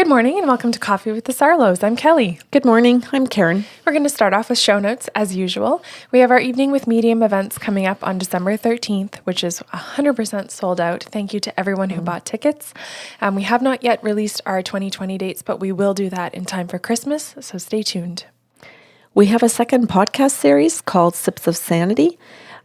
Good morning and welcome to Coffee with the Sarlos. I'm Kelly. Good morning. I'm Karen. We're going to start off with show notes as usual. We have our Evening with Medium events coming up on December 13th, which is 100% sold out. Thank you to everyone who bought tickets. We have not yet released our 2020 dates, but we will do that in time for Christmas, so stay tuned. We have a second podcast series called Sips of Sanity.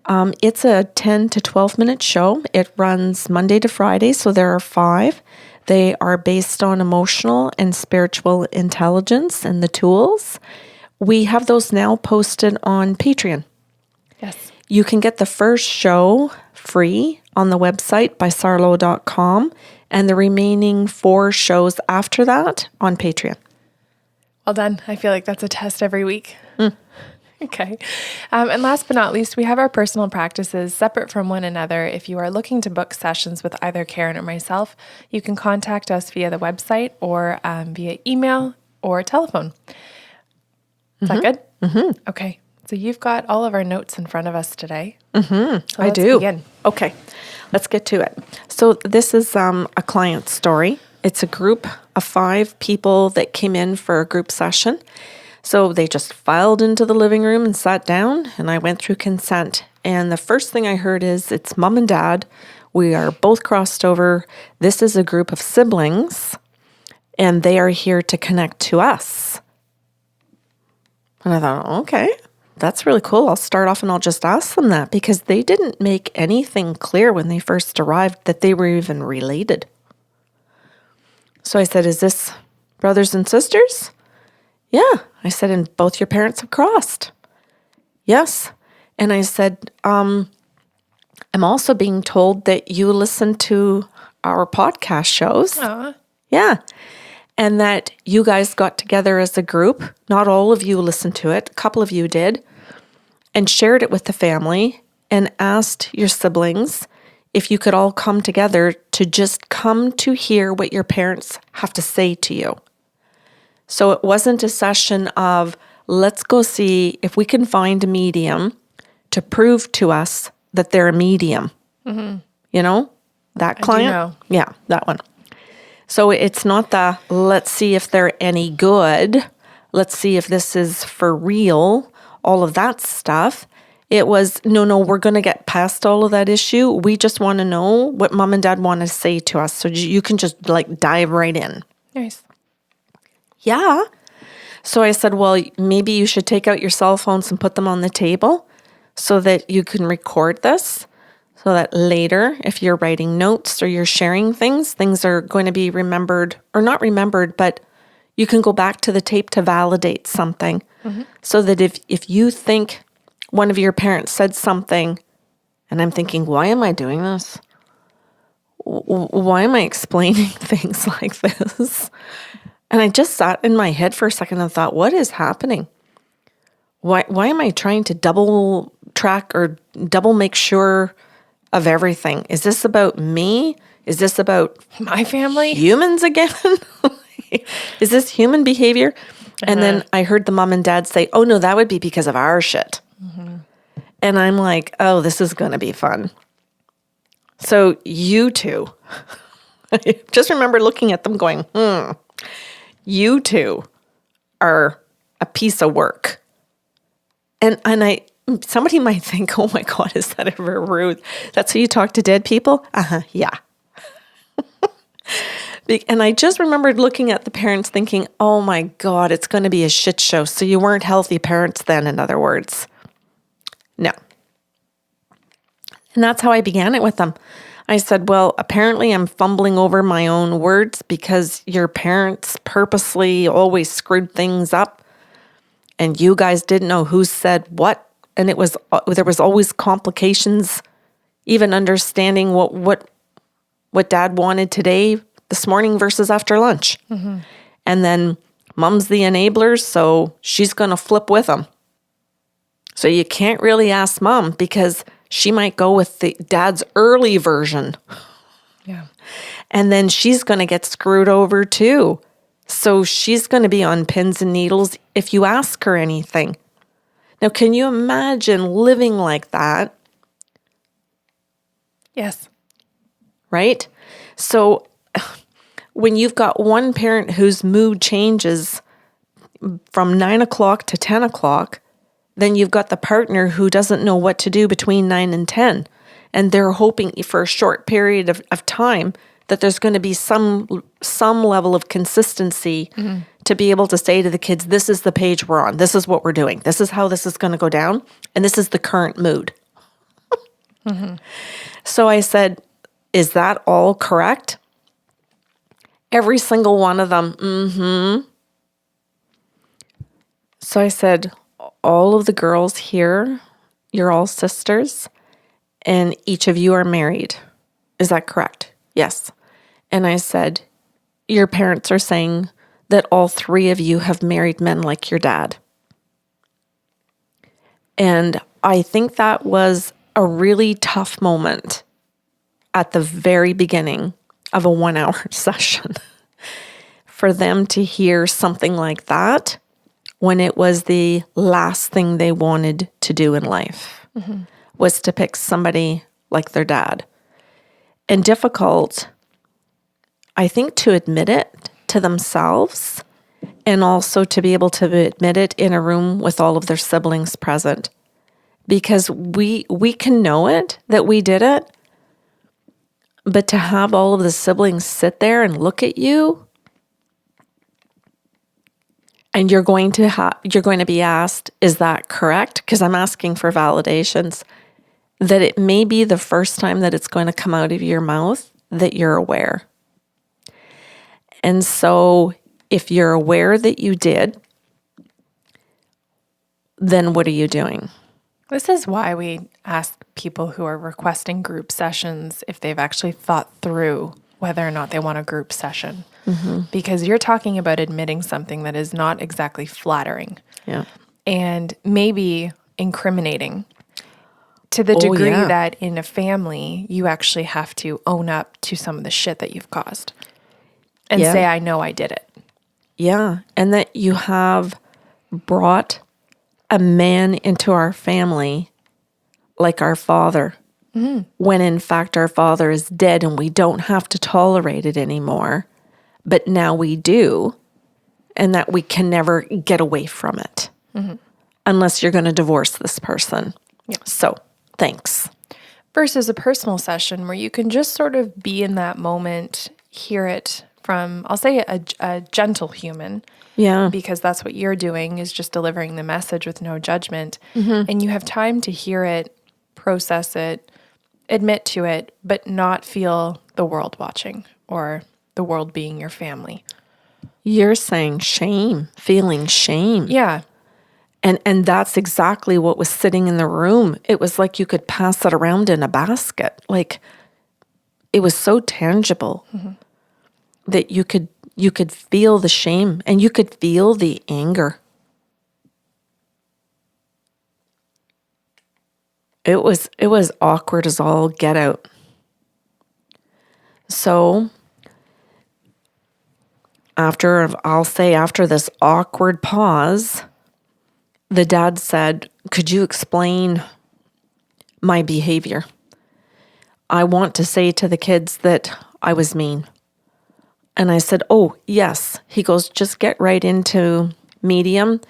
It's a 10 to 12 minute show. It runs Monday to Friday, so there are 5. They are based on emotional and spiritual intelligence and the tools. We have those now posted on Patreon. Yes. You can get the first show free on the website by sarlo.com and the remaining 4 shows after that on Patreon. Well done. I feel like that's a test every week. Okay. And last but not least, we have our personal practices separate from one another. If you are looking to book sessions with either Karen or myself, you can contact us via the website or via email or telephone. Is that good? Mm-hmm. Okay. So you've got all of our notes in front of us today. Mm-hmm. So I do. Begin. Okay. Let's get to it. So this is a client story. It's a group of 5 people that came in for a group session. So they just filed into the living room and sat down, and I went through consent. And the first thing I heard is, it's mom and dad. We are both crossed over. This is a group of siblings, and they are here to connect to us. And I thought, okay, that's really cool. I'll start off and I'll just ask them that, because they didn't make anything clear when they first arrived that they were even related. So I said, is this brothers and sisters? Yeah. I said, and both your parents have crossed? Yes. And I said, I'm also being told that you listen to our podcast shows. Aww. Yeah. And that you guys got together as a group. Not all of you listened to it. A couple of you did. And shared it with the family and asked your siblings if you could all come together to just come to hear what your parents have to say to you. So it wasn't a session of, let's go see if we can find a medium to prove to us that they're a medium. Mm-hmm. You know, that client? I do know. Yeah, that one. So it's not the, let's see if they're any good. Let's see if this is for real. All of that stuff. It was, no, we're going to get past all of that issue. We just want to know what mom and dad want to say to us. So you can just dive right in. Nice. Yeah. So I said, well, maybe you should take out your cell phones and put them on the table so that you can record this, so that later, if you're writing notes or you're sharing things are going to be remembered, or not remembered, but you can go back to the tape to validate something. Mm-hmm. So that if you think one of your parents said something, and I'm thinking, why am I doing this? Why am I explaining things like this? And I just sat in my head for a second and thought, what is happening? Why am I trying to double track or double make sure of everything? Is this about me? Is this about my family? Humans again? Is this human behavior? Uh-huh. And then I heard the mom and dad say, oh no, that would be because of our shit. Mm-hmm. And I'm like, oh, this is going to be fun. So you two, I just remember looking at them going, you two are a piece of work. And somebody might think, oh my God, is that ever rude? That's how you talk to dead people? Yeah. And I just remembered looking at the parents thinking, oh my God, it's going to be a shit show. So you weren't healthy parents then, in other words. No. And that's how I began it with them. I said, well, apparently I'm fumbling over my own words because your parents purposely always screwed things up and you guys didn't know who said what. And there was always complications, even understanding what dad wanted this morning versus after lunch. Mm-hmm. And then mom's the enabler, so she's going to flip with them. So you can't really ask mom because she might go with the dad's early version. Yeah. And then she's going to get screwed over too. So she's going to be on pins and needles if you ask her anything. Now, can you imagine living like that? Yes. Right? So when you've got one parent whose mood changes from 9 o'clock to 10 o'clock, then you've got the partner who doesn't know what to do between 9 and 10. And they're hoping for a short period of time that there's going to be some level of consistency to be able to say to the kids, this is the page we're on. This is what we're doing. This is how this is going to go down. And this is the current mood. So I said, is that all correct? Every single one of them, So I said, all of the girls here, you're all sisters, and each of you are married. Is that correct? Yes. And I said, your parents are saying that all three of you have married men like your dad. And I think that was a really tough moment at the very beginning of a 1-hour session for them to hear something like that when it was the last thing they wanted to do in life, was to pick somebody like their dad. And difficult, I think, to admit it to themselves and also to be able to admit it in a room with all of their siblings present. Because we can know it, that we did it, but to have all of the siblings sit there and look at you, and you're going to be asked, is that correct? Because I'm asking for validations, that it may be the first time that it's going to come out of your mouth that you're aware. And so if you're aware that you did, then what are you doing? This is why we ask people who are requesting group sessions if they've actually thought through whether or not they want a group session. Because you're talking about admitting something that is not exactly flattering. Yeah. And maybe incriminating to the degree that in a family, you actually have to own up to some of the shit that you've caused and say, I know I did it. Yeah. And that you have brought a man into our family like our father, when in fact our father is dead and we don't have to tolerate it anymore. But now we do, and that we can never get away from it unless you're going to divorce this person. Yeah. So, thanks. Versus a personal session where you can just sort of be in that moment, hear it from, I'll say a gentle human. Yeah. Because that's what you're doing, is just delivering the message with no judgment. And you have time to hear it, process it, admit to it, but not feel the world watching or the world being your family. You're saying shame, feeling shame. Yeah. And that's exactly what was sitting in the room. It was like you could pass it around in a basket. Like, it was so tangible that you could feel the shame and you could feel the anger. It was awkward as all get out. So after this awkward pause, the dad said, could you explain my behavior? I want to say to the kids that I was mean. And I said, oh, yes. He goes, just get right into medium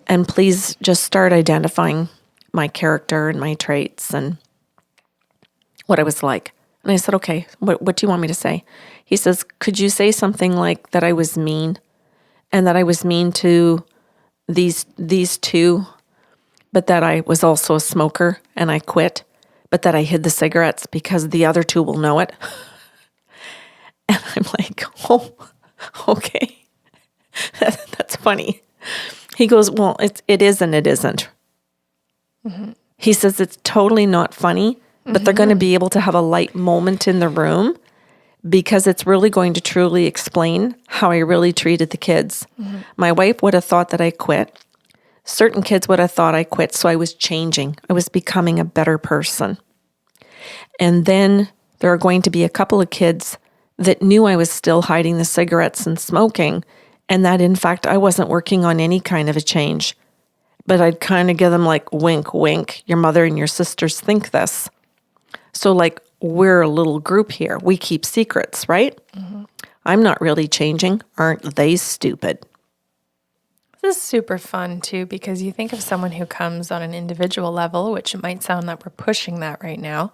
and please just start identifying my character and my traits and what I was like. And I said, okay, what do you want me to say? He says, could you say something like that I was mean and that I was mean to these two, but that I was also a smoker and I quit, but that I hid the cigarettes because the other two will know it. And I'm like, oh, okay. That's funny. He goes, well, it is and it isn't. He says it's totally not funny, but they're going to be able to have a light moment in the room because it's really going to truly explain how I really treated the kids. My wife would have thought that I quit. Certain kids would have thought I quit, so I was changing. I was becoming a better person. And then there are going to be a couple of kids that knew I was still hiding the cigarettes and smoking, and that in fact I wasn't working on any kind of a change. But I'd kind of give them like, wink, wink, your mother and your sisters think this. So like, we're a little group here. We keep secrets, right? I'm not really changing. Aren't they stupid? This is super fun too, because you think of someone who comes on an individual level, which it might sound that we're pushing that right now,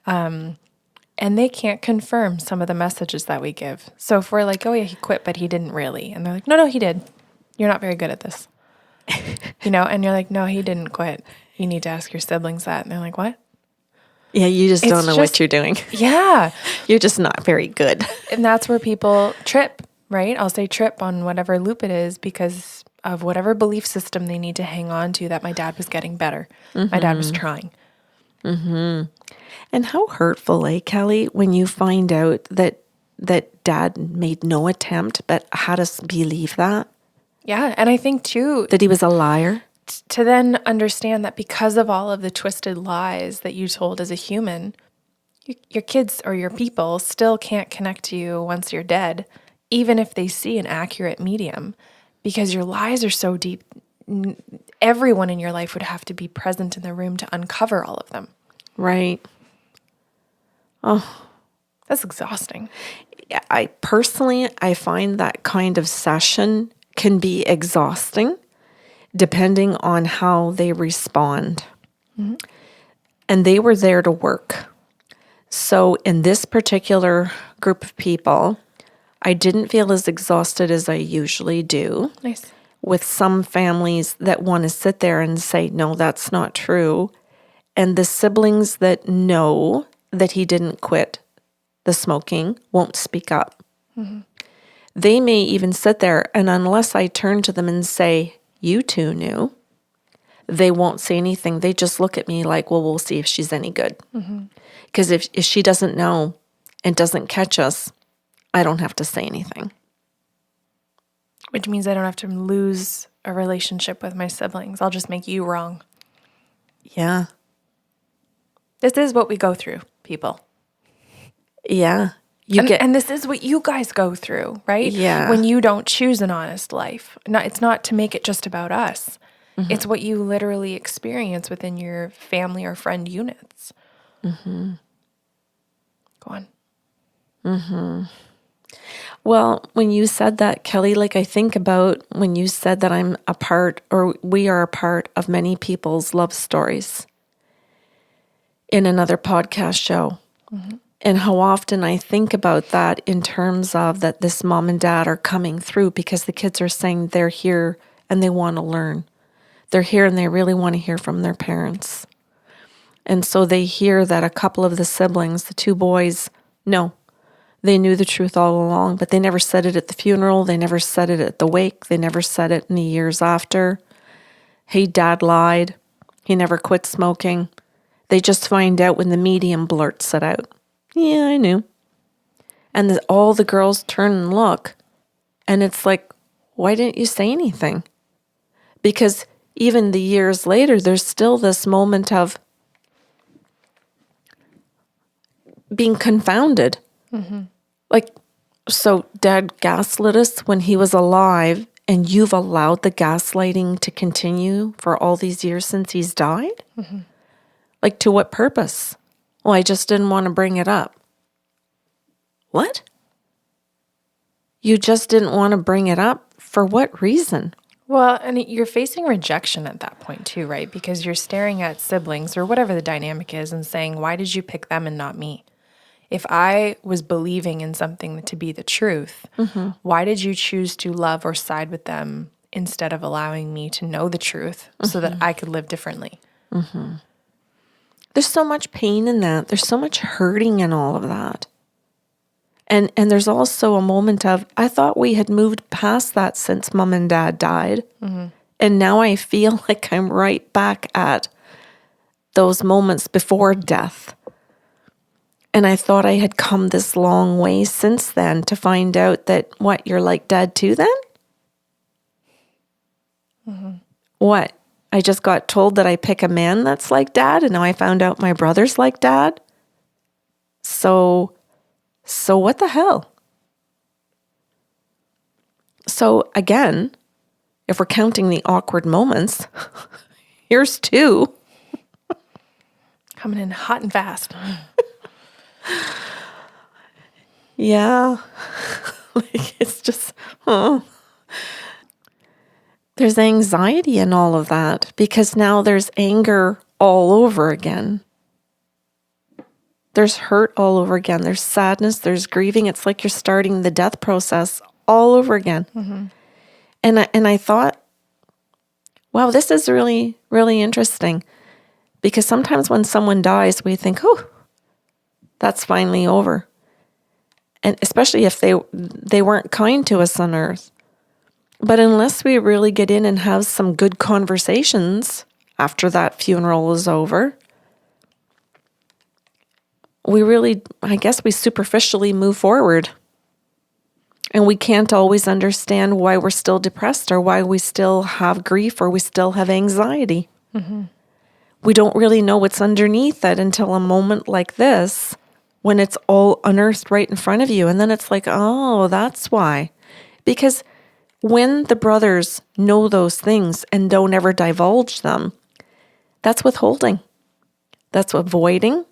and they can't confirm some of the messages that we give. So if we're like, oh yeah, he quit, but he didn't really. And they're like, no, he did. You're not very good at this. And you're like, no, he didn't quit. You need to ask your siblings that. And they're like, what? Yeah, you just don't know what you're doing. Yeah. You're just not very good. And that's where people trip, right? I'll say trip on whatever loop it is because of whatever belief system they need to hang on to that my dad was getting better. My dad was trying. And how hurtful, Kelly, when you find out that dad made no attempt but had us believe that? Yeah. And I think too, That he was a liar? to then understand that because of all of the twisted lies that you told as a human, your kids or your people still can't connect to you once you're dead, even if they see an accurate medium, because your lies are so deep. Everyone in your life would have to be present in the room to uncover all of them. Right. Oh, that's exhausting. I find that kind of session can be exhausting depending on how they respond. Mm-hmm. And they were there to work. So in this particular group of people, I didn't feel as exhausted as I usually do. Nice. With some families that want to sit there and say, no, that's not true. And the siblings that know that he didn't quit the smoking won't speak up. Mm-hmm. They may even sit there, and unless I turn to them and say, you two knew, they won't say anything. They just look at me like, well, we'll see if she's any good. Because if she doesn't know and doesn't catch us, I don't have to say anything. Which means I don't have to lose a relationship with my siblings. I'll just make you wrong. Yeah. This is what we go through, people. Yeah. And this is what you guys go through, right? Yeah. When you don't choose an honest life. It's not to make it just about us. Mm-hmm. It's what you literally experience within your family or friend units. Mm-hmm. Go on. Mm-hmm. Well, when you said that, Kelly, I think about when you said that I'm a part, or we are a part of many people's love stories in another podcast show. Mm-hmm. And how often I think about that in terms of that this mom and dad are coming through because the kids are saying they're here and they want to learn. They're here and they really want to hear from their parents. And so they hear that a couple of the siblings, the two boys, no, they knew the truth all along, but they never said it at the funeral. They never said it at the wake. They never said it in the years after. Hey, dad lied. He never quit smoking. They just find out when the medium blurts it out. Yeah, I knew. And all the girls turn and look. And it's like, why didn't you say anything? Because even the years later, there's still this moment of being confounded. Mm-hmm. So dad gaslit us when he was alive, and you've allowed the gaslighting to continue for all these years since he's died? Mm-hmm. To what purpose? Well, I just didn't want to bring it up. What? You just didn't want to bring it up? For what reason? Well, and you're facing rejection at that point too, right? Because you're staring at siblings or whatever the dynamic is and saying, why did you pick them and not me? If I was believing in something to be the truth, mm-hmm. why did you choose to love or side with them instead of allowing me to know the truth mm-hmm. so that I could live differently? Mm-hmm. There's so much pain in that. There's so much hurting in all of that. And there's also a moment of, I thought we had moved past that since mom and dad died. Mm-hmm. And now I feel like I'm right back at those moments before death. And I thought I had come this long way since then to find out that, what, you're like dad too then? Mm-hmm. What? I just got told that I pick a man that's like dad, and now I found out my brother's like dad? So what the hell? So again, if we're counting the awkward moments, here's two. Coming in hot and fast. Yeah. Like, it's just, oh. There's anxiety in all of that because now there's anger all over again. There's hurt all over again. There's sadness. There's grieving. It's like you're starting the death process all over again. Mm-hmm. And I thought, wow, this is really, really interesting. Because sometimes when someone dies, we think, oh, that's finally over. And especially if they weren't kind to us on earth. But unless we really get in and have some good conversations after that funeral is over, I guess we superficially move forward. And we can't always understand why we're still depressed or why we still have grief or we still have anxiety. Mm-hmm. We don't really know what's underneath it until a moment like this when it's all unearthed right in front of you. And then it's like, oh, that's why. Because when the brothers know those things and don't ever divulge them, that's withholding. That's avoiding.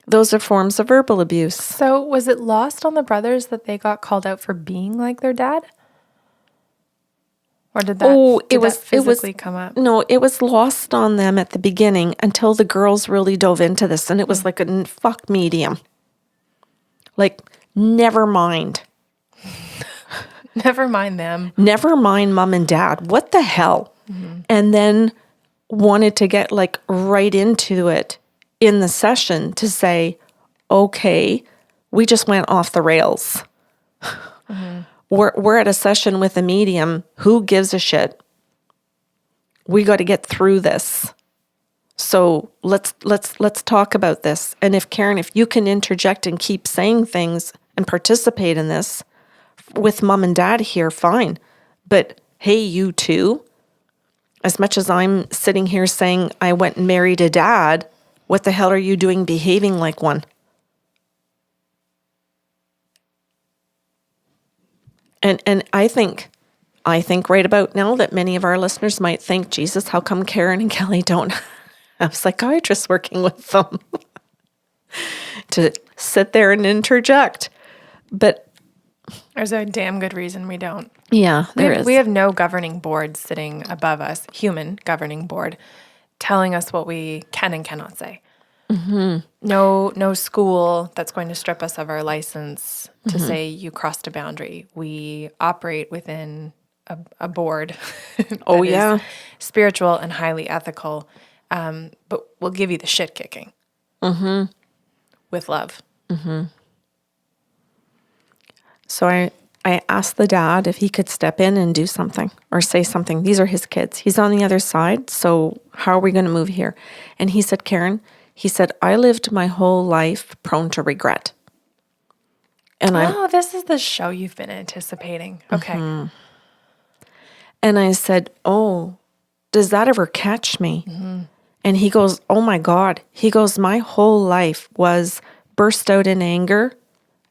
Those are forms of verbal abuse. So was it lost on the brothers that they got called out for being like their dad? Or did that physically come up? No, it was lost on them at the beginning until the girls really dove into this. And it was like a fuck medium. Like, never mind. Never mind them. Never mind mom and dad. What the hell? Mm-hmm. And then wanted to get like right into it in the session to say, okay, we just went off the rails. Mm-hmm. We're at a session with a medium. Who gives a shit? We got to get through this. So let's talk about this. And if Karen, if you can interject and keep saying things and participate in this with mom and dad here, fine. But hey, you too. As much as I'm sitting here saying I went and married a dad, what the hell are you doing behaving like one? And I think right about now that many of our listeners might think, Jesus, how come Karen and Kelly don't have psychiatrists working with them to sit there and interject? But there's a damn good reason we don't. Yeah, there is. We have no governing board sitting above us, human governing board, telling us what we can and cannot say. Mm-hmm. No school that's going to strip us of our license to say you crossed a boundary. We operate within a board that is spiritual and highly ethical, but we'll give you the shit kicking with love. Mm-hmm. So I asked the dad if he could step in and do something or say something. These are his kids. He's on the other side, so how are we going to move here? And he said, Karen, he said, I lived my whole life prone to regret. And this is the show you've been anticipating. Okay. Mm-hmm. And I said, oh, does that ever catch me? Mm-hmm. And he goes, oh my God. He goes, my whole life was burst out in anger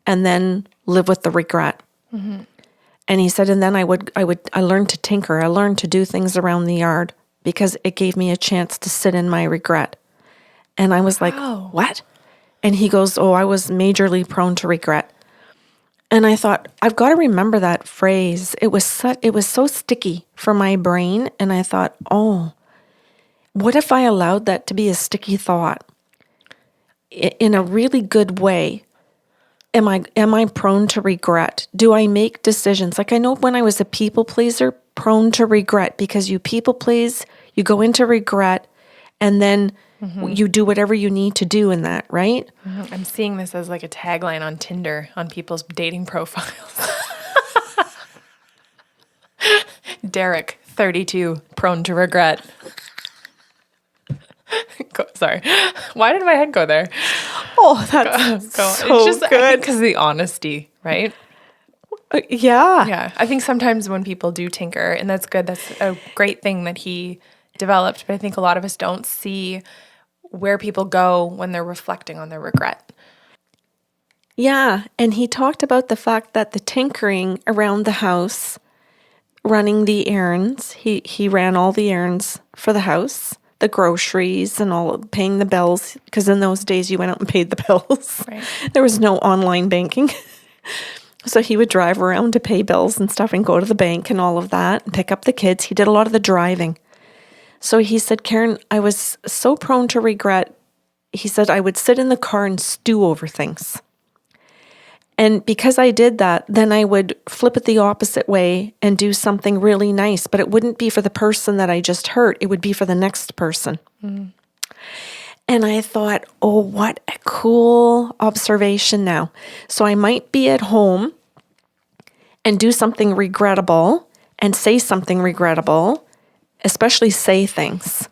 and then live with the regret. Mm-hmm. And he said, and then I learned to tinker. I learned to do things around the yard because it gave me a chance to sit in my regret. And I was like, what? And he goes, oh, I was majorly prone to regret. And I thought, I've got to remember that phrase. It was so sticky for my brain. And I thought, oh, what if I allowed that to be a sticky thought in a really good way? Am I prone to regret? Do I make decisions? Like I know when I was a people pleaser, prone to regret because you people please, you go into regret, and then you do whatever you need to do in that, right? Mm-hmm. I'm seeing this as like a tagline on Tinder on people's dating profiles. Derek, 32, prone to regret. Sorry. Why did my head go there? Oh, that's so it's just good. Because of the honesty, right? Yeah. Yeah. I think sometimes when people do tinker, and that's good, that's a great thing that he developed, but I think a lot of us don't see where people go when they're reflecting on their regret. Yeah. And he talked about the fact that the tinkering around the house, running the errands, he ran all the errands for the house, the groceries and all, paying the bills, because in those days you went out and paid the bills. Right. There was no online banking. So he would drive around to pay bills and stuff and go to the bank and all of that and pick up the kids. He did a lot of the driving. So he said, Karen, I was so prone to regret. He said, I would sit in the car and stew over things. And because I did that, then I would flip it the opposite way and do something really nice. But it wouldn't be for the person that I just hurt. It would be for the next person. Mm. And I thought, oh, what a cool observation now. So I might be at home and do something regrettable and say something regrettable, especially say things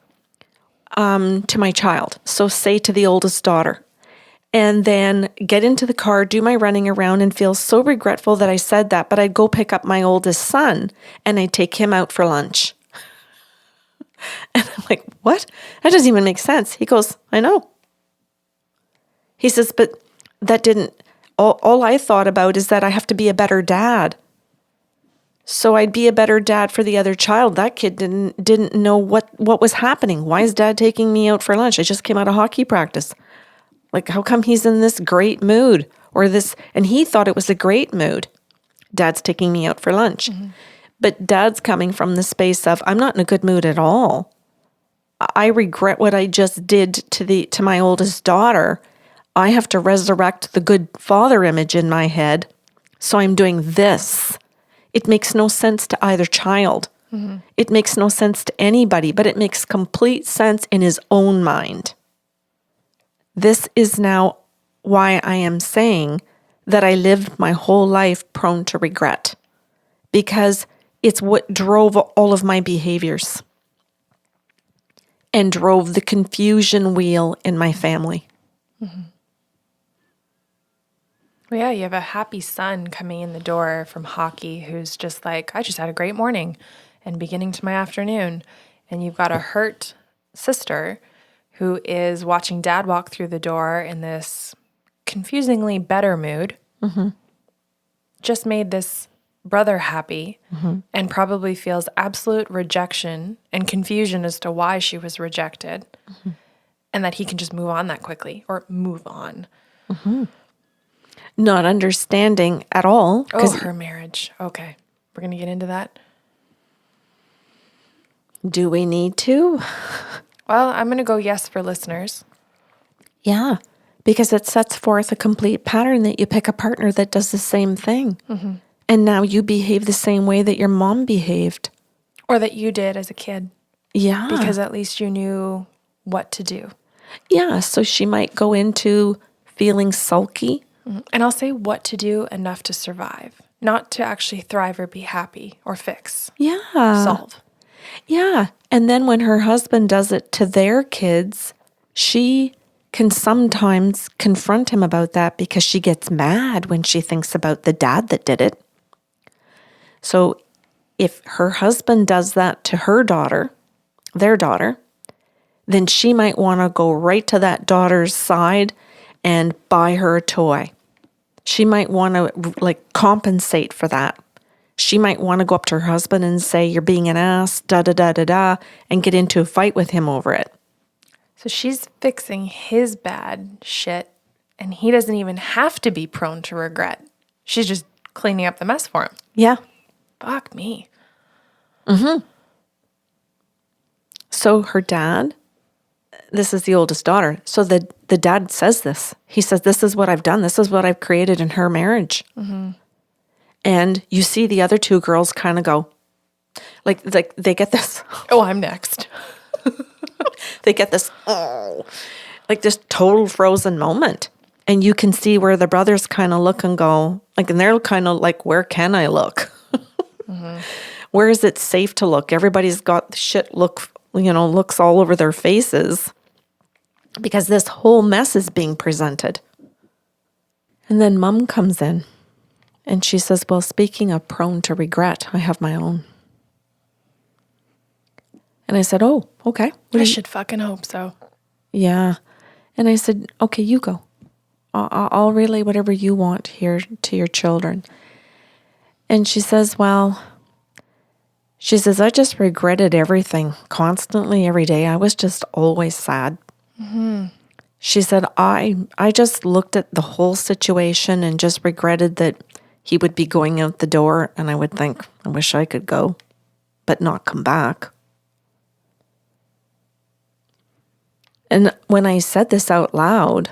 to my child. So say to the oldest daughter. And then get into the car, do my running around and feel so regretful that I said that. But I'd go pick up my oldest son and I'd take him out for lunch. And I'm like, what? That doesn't even make sense. He goes, I know. He says, but that didn't, all I thought about is that I have to be a better dad. So I'd be a better dad for the other child. That kid didn't know what was happening. Why is dad taking me out for lunch? I just came out of hockey practice. Like, how come he's in this great mood or this? And he thought it was a great mood. Dad's taking me out for lunch. Mm-hmm. But dad's coming from the space of, I'm not in a good mood at all. I regret what I just did to my oldest daughter. I have to resurrect the good father image in my head. So I'm doing this. It makes no sense to either child. Mm-hmm. It makes no sense to anybody, but it makes complete sense in his own mind. This is now why I am saying that I lived my whole life prone to regret, because it's what drove all of my behaviors and drove the confusion wheel in my family. Mm-hmm. Well, yeah, you have a happy son coming in the door from hockey who's just like, I just had a great morning and beginning to my afternoon. And you've got a hurt sister who is watching dad walk through the door in this confusingly better mood, mm-hmm. just made this brother happy, mm-hmm. and probably feels absolute rejection and confusion as to why she was rejected, mm-hmm. and that he can just move on that quickly or move on. Mm-hmm. Not understanding at all. Oh, her marriage. Okay. We're going to get into that. Do we need to? Well, I'm going to go yes for listeners. Yeah, because it sets forth a complete pattern that you pick a partner that does the same thing. Mm-hmm. And now you behave the same way that your mom behaved. Or that you did as a kid. Yeah. Because at least you knew what to do. Yeah, so she might go into feeling sulky. Mm-hmm. And I'll say what to do enough to survive, not to actually thrive or be happy or fix. Yeah. Solve. Yeah. And then when her husband does it to their kids, she can sometimes confront him about that because she gets mad when she thinks about the dad that did it. So if her husband does that to her daughter, their daughter, then she might want to go right to that daughter's side and buy her a toy. She might want to compensate for that. She might want to go up to her husband and say, you're being an ass, da-da-da-da-da, and get into a fight with him over it. So she's fixing his bad shit, and he doesn't even have to be prone to regret. She's just cleaning up the mess for him. Yeah. Fuck me. Mm-hmm. So her dad, this is the oldest daughter, so the dad says this. He says, this is what I've done. This is what I've created in her marriage. Mm-hmm. And you see the other two girls kind of go, like they get this. Oh, I'm next. They get this, like this total frozen moment. And you can see where the brothers kind of look and go, like, and they're kind of like, where can I look? Mm-hmm. Where is it safe to look? Everybody's got shit looks all over their faces because this whole mess is being presented. And then mom comes in. And she says, well, speaking of prone to regret, I have my own. And I said, oh, okay. I should fucking hope so. Yeah. And I said, okay, you go. I'll relay whatever you want here to your children. And she says, I just regretted everything constantly every day. I was just always sad. Mm-hmm. She said, I just looked at the whole situation and just regretted that he would be going out the door, and I would think, I wish I could go, but not come back. And when I said this out loud,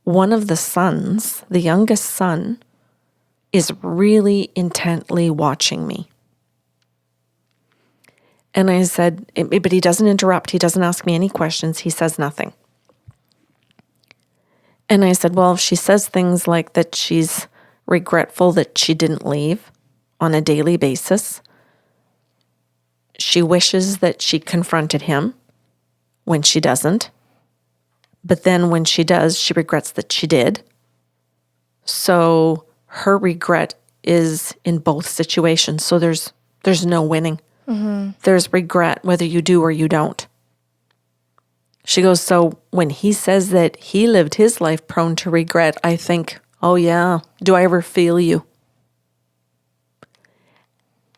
one of the sons, the youngest son, is really intently watching me. And I said, but he doesn't interrupt. He doesn't ask me any questions. He says nothing. And I said, well, she says things like that she's regretful that she didn't leave on a daily basis. She wishes that she confronted him when she doesn't. But then when she does, she regrets that she did. So her regret is in both situations. So there's no winning. Mm-hmm. There's regret whether you do or you don't. She goes, so when he says that he lived his life prone to regret, I think, oh yeah, do I ever feel you?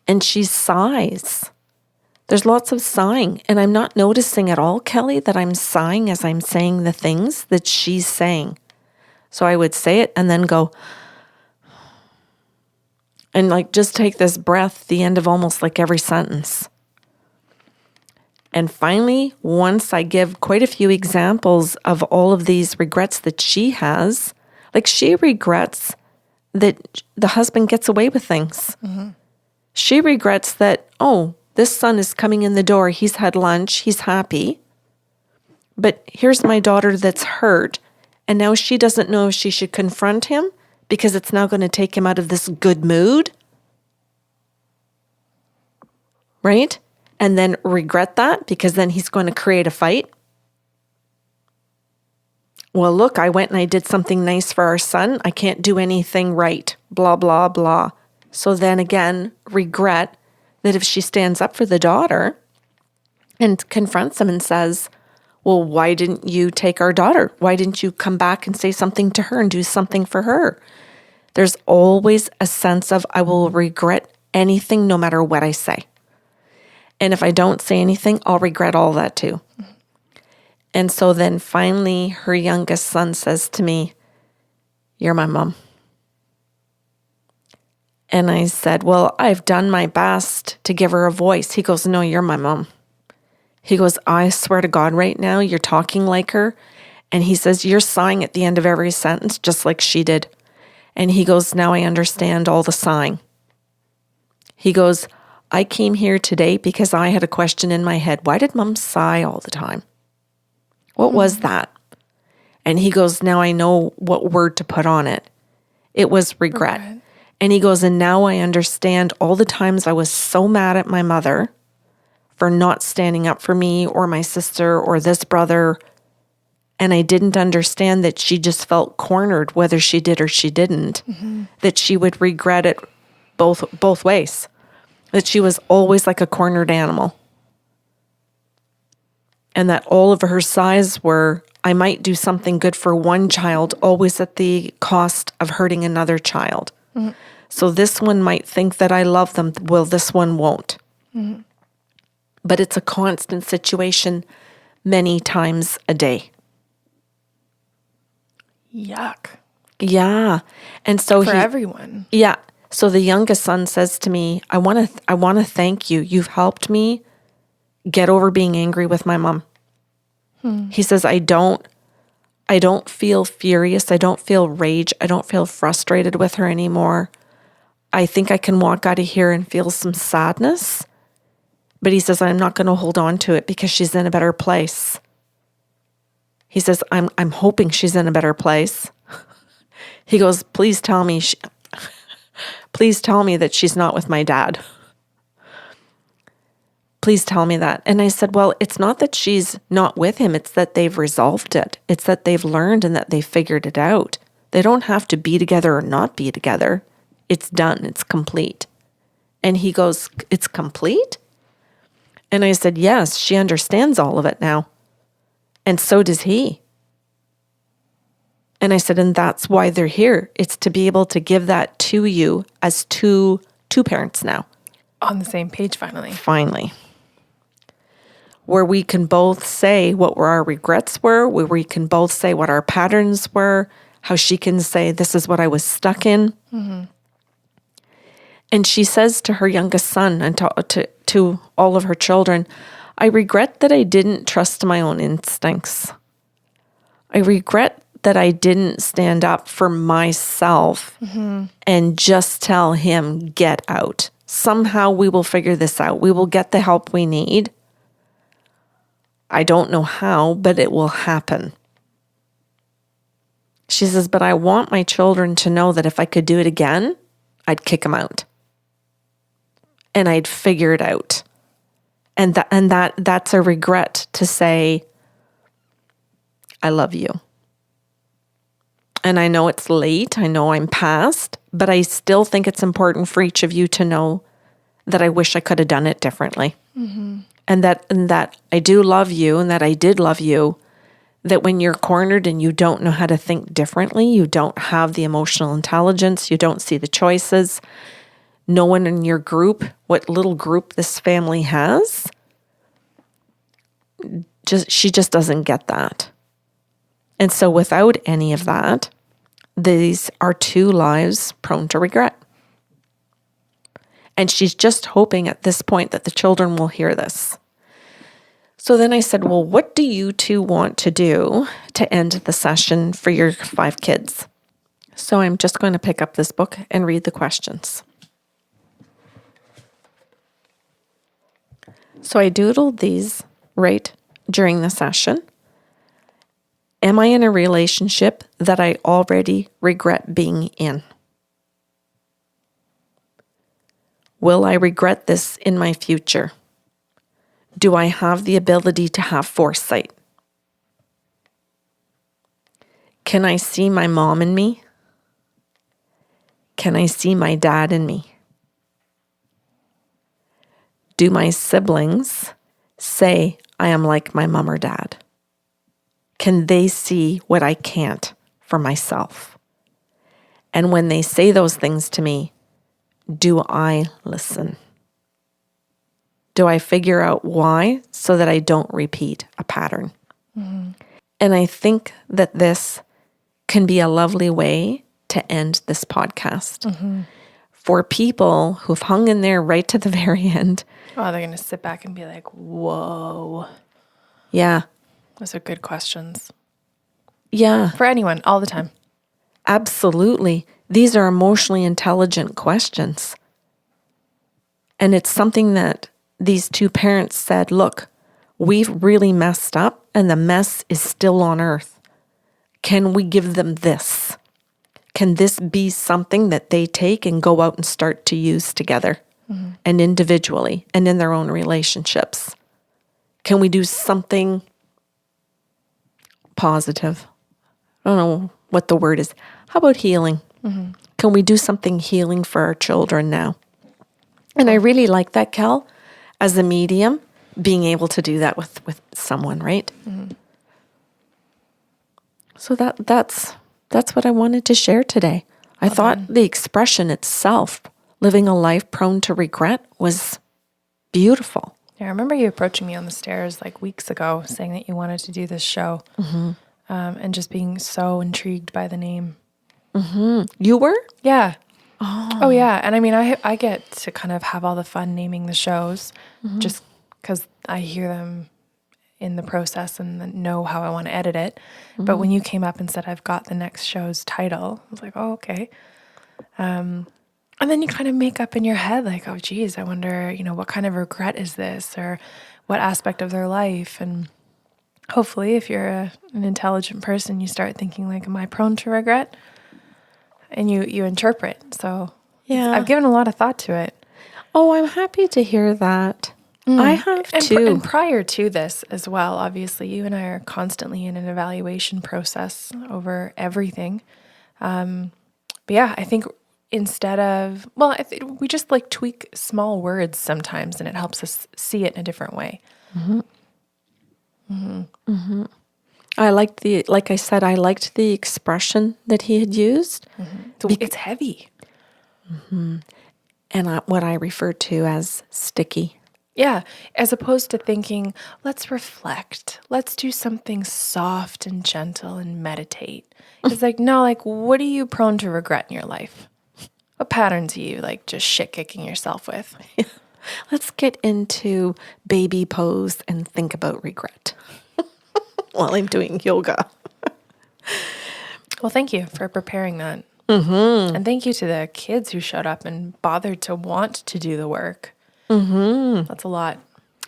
And she sighs. There's lots of sighing. And I'm not noticing at all, Kelly, that I'm sighing as I'm saying the things that she's saying. So I would say it and then go, and like just take this breath, the end of almost like every sentence. And finally, once I give quite a few examples of all of these regrets that she has, like she regrets that the husband gets away with things. Mm-hmm. She regrets that, oh, this son is coming in the door. He's had lunch. He's happy. But here's my daughter that's hurt. And now she doesn't know if she should confront him because it's now going to take him out of this good mood. Right? And then regret that because then he's going to create a fight. Well, look, I went and I did something nice for our son. I can't do anything right. Blah, blah, blah. So then again, regret that if she stands up for the daughter and confronts him and says, well, why didn't you take our daughter? Why didn't you come back and say something to her and do something for her? There's always a sense of I will regret anything no matter what I say. And if I don't say anything, I'll regret all that too. Mm-hmm. And so then finally her youngest son says to me, you're my mom. And I said, well, I've done my best to give her a voice. He goes, no, you're my mom. He goes, I swear to God right now, you're talking like her. And he says, you're sighing at the end of every sentence, just like she did. And he goes, now I understand all the sighing. He goes, I came here today because I had a question in my head. Why did mom sigh all the time? What was that? And he goes, now I know what word to put on it. It was regret. And he goes, and now I understand all the times I was so mad at my mother for not standing up for me or my sister or this brother. And I didn't understand that she just felt cornered, whether she did or she didn't, that she would regret it both ways, that she was always like a cornered animal. And that all of her sighs were, I might do something good for one child, always at the cost of hurting another child. Mm-hmm. So this one might think that I love them. Well, this one won't. Mm-hmm. But it's a constant situation many times a day. Yuck. Yeah. And so for everyone. Yeah. So the youngest son says to me, I want to thank you. You've helped me get over being angry with my mom. He says, I don't feel furious. I don't feel rage. I don't feel frustrated with her anymore. I think I can walk out of here and feel some sadness. But he says, I'm not going to hold on to it because she's in a better place. He says, I'm hoping she's in a better place. He goes, please tell me that she's not with my dad. Please tell me that. And I said, well, it's not that she's not with him. It's that they've resolved it. It's that they've learned and that they figured it out. They don't have to be together or not be together. It's done. It's complete. And he goes, it's complete? And I said, yes, she understands all of it now. And so does he. And I said, and that's why they're here. It's to be able to give that to you as two parents now. On the same page, finally. Finally. Where we can both say what our regrets were, where we can both say what our patterns were, how she can say, this is what I was stuck in. Mm-hmm. And she says to her youngest son and to all of her children, I regret that I didn't trust my own instincts. I regret that I didn't stand up for myself and just tell him, get out. Somehow we will figure this out. We will get the help we need. I don't know how, but it will happen. She says, but I want my children to know that if I could do it again, I'd kick them out. And I'd figure it out. And that's a regret to say, I love you. And I know it's late. I know I'm past, but I still think it's important for each of you to know that I wish I could have done it differently. And that I do love you, and that I did love you, that when you're cornered and you don't know how to think differently, you don't have the emotional intelligence, you don't see the choices, no one in your group, what little group this family has, she just doesn't get that. And so without any of that, these are two lives prone to regret. And she's just hoping at this point that the children will hear this. So then I said, well, what do you two want to do to end the session for your 5 kids? So I'm just going to pick up this book and read the questions. So I doodled these right during the session. Am I in a relationship that I already regret being in? Will I regret this in my future? Do I have the ability to have foresight? Can I see my mom in me? Can I see my dad in me? Do my siblings say I am like my mom or dad? Can they see what I can't for myself? And when they say those things to me, do I listen? Do I figure out why so that I don't repeat a pattern? And I think that this can be a lovely way to end this podcast. For people who've hung in there right to the very end. Oh, they're going to sit back and be like, whoa. Yeah. Those are good questions. Yeah. For anyone, all the time. Absolutely. These are emotionally intelligent questions. And it's something that these 2 parents said, look, we've really messed up and the mess is still on earth. Can we give them this? Can this be something that they take and go out and start to use together and individually and in their own relationships? Can we do something positive? I don't know what the word is. How about healing? Can we do something healing for our children now? And I really like that, Cal, as a medium, being able to do that with someone, right? So that's what I wanted to share today. I thought the expression itself, living a life prone to regret, was beautiful. Yeah, I remember you approaching me on the stairs like weeks ago saying that you wanted to do this show and just being so intrigued by the name. You were? Yeah. Oh, yeah. And I mean, I get to kind of have all the fun naming the shows just because I hear them in the process and then know how I want to edit it. But when you came up and said, I've got the next show's title, I was like, oh, okay. And then you kind of make up in your head like, oh, geez, I wonder, what kind of regret is this or what aspect of their life? And hopefully if you're an intelligent person, you start thinking like, am I prone to regret? And you interpret. So Yeah. I've given a lot of thought to it. Oh, I'm happy to hear that. I have too. And prior to this as well, obviously, you and I are constantly in an evaluation process over everything. But yeah, I think instead of, we just like tweak small words sometimes and it helps us see it in a different way. I liked like I said, I liked the expression that he had used. It's heavy. And what I refer to as sticky. Yeah, as opposed to thinking, let's reflect. Let's do something soft and gentle and meditate. It's like, no, like, what are you prone to regret in your life? What patterns are you like just shit kicking yourself with? Let's get into baby pose and think about regret while I'm doing yoga. Well, thank you for preparing that. Mm-hmm. And thank you to the kids who showed up and bothered to want to do the work. Mm-hmm. That's a lot.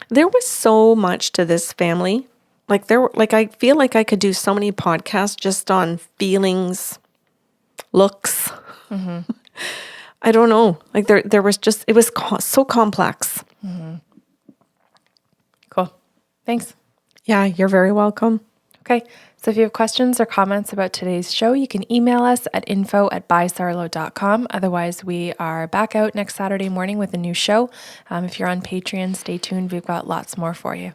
There was so much to this family. I feel like I could do so many podcasts just on feelings, looks. Mm-hmm. I don't know. Like there was just, it was so complex. Mm-hmm. Cool. Thanks. Yeah, you're very welcome. Okay. So if you have questions or comments about today's show, you can email us at info@bysarlo.com. Otherwise, we are back out next Saturday morning with a new show. If you're on Patreon, stay tuned. We've got lots more for you.